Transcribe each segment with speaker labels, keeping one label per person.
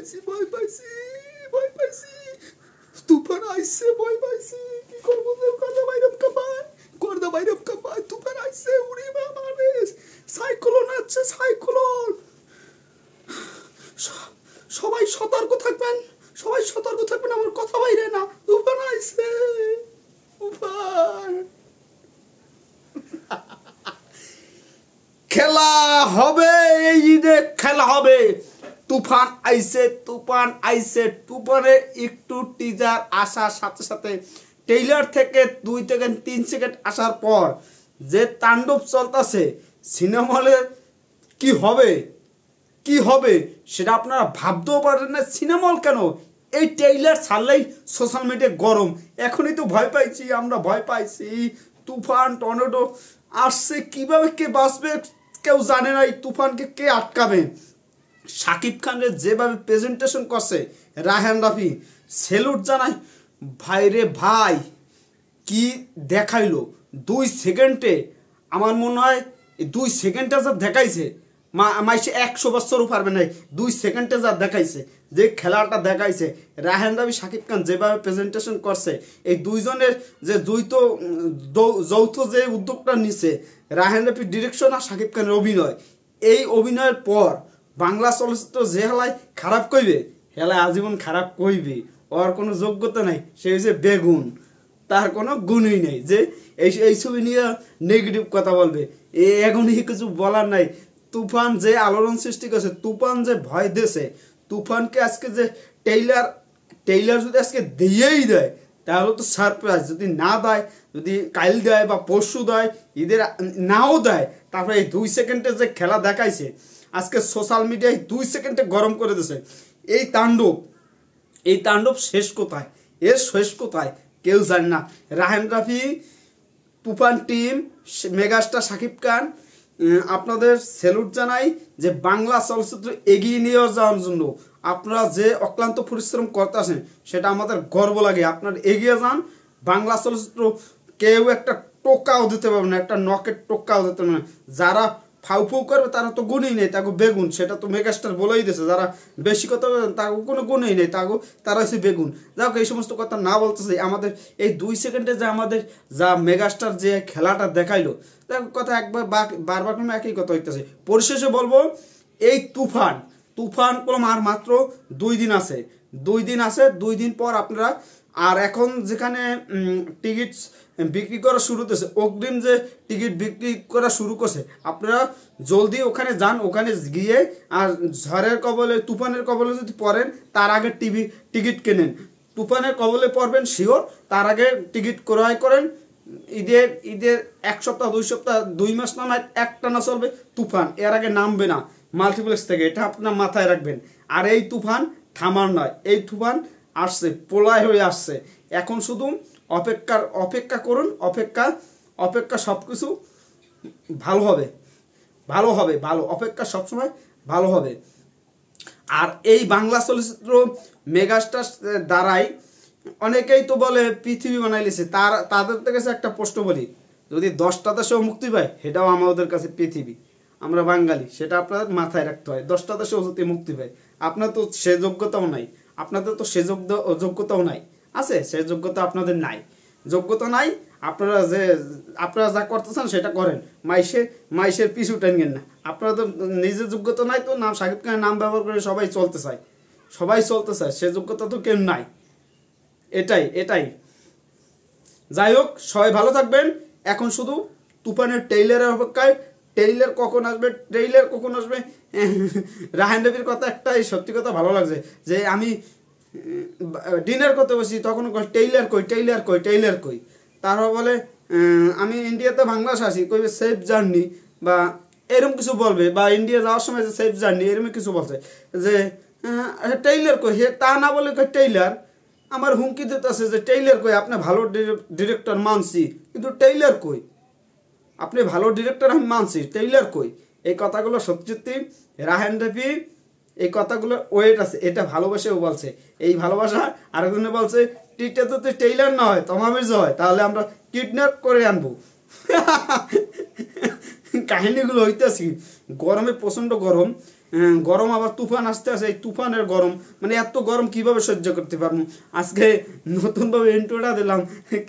Speaker 1: পাইছি ভয় পাইছি ভয় পাইছি তুফান আইছে ভয় পাইছি কি করব করদা বাইরে কাপায় তুফান আইছে উড়ি বাবা রে সাইক্লোন আছে সাইক্লোন সবাই সতর্ক থাকবেন আমার কথা বাইরে না তুফান আইছে তুফান খেলা হবে এই ঈদে খেলা হবে তুফান আইছে তুফানে একটু টিজার আসার সাথে সাথে ট্রেইলার থেকে 2 থেকে 3 সেকেন্ড আসার পর যে তাণ্ডব চলতেছে সিনেমা হলে কি হবে সেটা আপনারা ভাবতেও পারেন না সিনেমা হল কেন এই ট্রেইলার ছাড়লেই সোশ্যাল মিডিয়া গরম এখনই তো আমরা ভয় পাইছি তুফান টর্নেডো আসছে কিভাবে কে বাঁচবে কেউ জানে না এই তুফানকে কে আটকাবে শাকিব খানের যেভাবে প্রেজেন্টেশন করছে রায়হান রাফি সেলুট জানাই ভাইরে ভাই কি দেখাইলো 2 সেকেন্ডে আমার মনে হয় 2 সেকেন্ডে যা দেখাইছে মাইসে 100 বছরও পারবে না 2 সেকেন্ডে যা দেখাইছে যে খেলাটা দেখাইছে রায়হান রাফি শাকিব খান যেভাবে প্রেজেন্টেশন করছে এই দুইজনের যে যৌথ যে উদ্যোগটা নিছে রায়হান রাফির ডিরেকশন আর শাকিব খানের অভিনয় এই অভিনয়ের পর বাংলা চলচ্চিত্র যে হেলায় খারাপ কইবে হেলায় আজীবন খারাপ কইবে ওর কোনো যোগ্যতা নাই সে হচ্ছে বেগুন তার কোনো গুণই নেই যে এই ছবি নিয়ে নেগেটিভ কথা বলবে এখনই কিছু বলার নাই তুফান যে আলোড়ন সৃষ্টি করছে তুফান যে ভয় দিয়েছে তুফানকে আজকে যে টেইলার যদি আজকে দিয়েই দেয় তাহলে তো সারপ্রাইজ যদি না দেয় যদি কাল দেয় বা পরশু দেয় ঈদের নাও দেয় তারপরে এই 2 সেকেন্ডে যে খেলা দেখাইছে আজকে সোশ্যাল মিডিয়ায় 2 সেকেন্ডে গরম করে দিয়েছে এই তাণ্ডব শেষ কোথায় কেউ জানে না রায়হান রাফি তুফান টিম মেগাস্টার শাকিব খান আপনাদের স্যালুট জানাই যে বাংলা চলচ্চিত্র এগিয়ে নিয়ে যাওয়ার জন্য আপনারা যে অক্লান্ত পরিশ্রম করতেছেন সেটা আমাদের গর্ব লাগে আপনারা এগিয়ে যান বাংলা চলচ্চিত্র কেউ একটা টোকাও দিতে পারবে না একটা নকের টোকাও দিতে পারবে না যারা ফাউ করবে তারা তো গুণই নেই তাকে বেগুন সেটা তো মেগাস্টার বলেই দিয়েছে যারা বেশি কথা তাকে কোনো গুণই নেই তারা হচ্ছে বেগুন যাক এই সমস্ত কথা না বলতেছে আমাদের এই 2 সেকেন্ডে যে আমাদের যা মেগাস্টার যে খেলাটা দেখাইলো কথা বারবার একই কথা হইতেছে পরিশেষে বলবো এই তুফান কলম আর মাত্র 2 দিন আছে 2 দিন পর আপনারা আর এখন যেখানে টিকিট বিক্রি করা শুরু করছে অগ্রিম যে টিকিট বিক্রি করা শুরু করছে আপনারা জলদি ওখানে যান ওখানে গিয়ে আর তুফানের কবলে যদি পড়েন তার আগে টিকিট কেনেন তুফানের কবলে পড়বেন শিওর তার আগে টিকিট ক্রয় করেন ঈদের 1 সপ্তাহ 2 সপ্তাহ 2 মাস নামায় একটানা চলবে তুফান এর আগে নামবে না মাল্টিপ্লেক্স থেকে এটা আপনার মাথায় রাখবেন আর এই তুফান থামার নয় এই তুফান আসছে পোলায় হয়ে আসছে এখন শুধু অপেক্ষা করুন অপেক্ষা সবকিছু ভালো হবে অপেক্ষা সবসময় ভালো হবে আর এই বাংলা চলচ্চিত্র মেগাস্টার দ্বারাই অনেকেই তো বলে পৃথিবী বানাইলেছে তাদের কাছে একটা প্রশ্ন বলি যদি 10টা দেশেও মুক্তি পায় সেটাও আমাদের কাছে পৃথিবী আমরা বাঙালি সেটা আপনাদের মাথায় রাখতে হয় 10টা দেশেও যদি মুক্তি পায় আপনার তো সে যোগ্যতাও নাই আপনাদের তো সে যোগ্যতাও নাই আছে সে যোগ্যতা আপনাদের নাই যোগ্যতা নাই আপনারা যা করতেছেন সেটা করেন মাইসের পিছু টানবেন না আপনারা তো নিজের যোগ্যতা নাই তো নাম শাকিব খানের নাম ব্যবহার করে সবাই চলতে চায় সে যোগ্যতা তো কেউ নাই এটাই যাই হোক সবাই ভালো থাকবেন এখন শুধু তুফানের ট্রেইলারের অপেক্ষায় ট্রেইলার কখন আসবে রায়হান রাফির কথা একটাই সত্যি কথা ভালো লাগছে যে আমি ডিনার করতে বসি তখন ট্রেইলার কই তারপর বলে আমি ইন্ডিয়াতে বাংলাদেশ আসি কইবে সেফ জার্নি বা এরকম কিছু বলবে বা ইন্ডিয়া যাওয়ার সময় যে সেফ জার্নি এরকম কিছু বলছে যে ট্রেইলার কই তা না বলে ট্রেইলার আমার হুমকি দিতেছে যে ট্রেইলার কই আপনি ভালো ডিরেক্টর মানছি কিন্তু ট্রেইলার কই আপনি ভালো ডিরেক্টর আমি মানছি ট্রেইলার কই এই কথাগুলো সত্যি রায়হান রাফি এই কথাগুলো ওয়েট আছে এটা ভালোবাসেও বলছে এই ভালোবাসা আরেকজনে বলছে টিটা তো ট্রেইলার না হয় তমামিজ হয় তাহলে আমরা কিডন্যাপ করে আনবো কাহিনীগুলো হইতেছি গরমে প্রচণ্ড গরম গরম আবার তুফান আসতে আসে, এই তুফানের গরম মানে এত গরম কিভাবে সহ্য করতে পারবো। আজকে নতুনভাবে ইন্ট্রোটা দিলাম,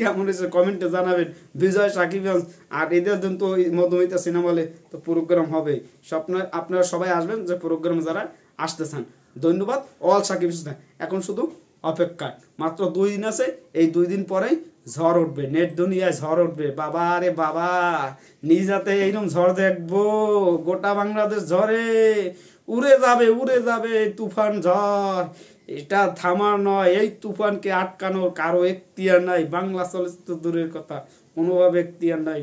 Speaker 1: কেমন হয়েছে কমেন্টে জানাবেন। বিজয় সাকিবগঞ্জ আর এদের দিন তো মধুমিতা সিনেমা হলে তো প্রোগ্রাম হবে, স্বপ্ন আপনারা সবাই আসবেন যে প্রোগ্রাম যারা আসতে চান। ধন্যবাদ অল সাকিব। এখন শুধু অপেক্ষা, মাত্র 2 দিন আছে, এই 2 দিন পরেই ঝড় উঠবে, নেট দুনিয়ায় ঝড় উঠবে। বাবা রে বাবা, নিজ হাতে এইরকম ঝড় দেখবো, গোটা বাংলাদেশ ঝড়ে উড়ে যাবে তুফান ঝড়। এটা থামার নয়, এই তুফানকে আটকানোর কারো এখতিয়ার নাই, বাংলা চলচ্চিত্র দূরের কথা, কোনোভাবে এখতিয়ার নাই।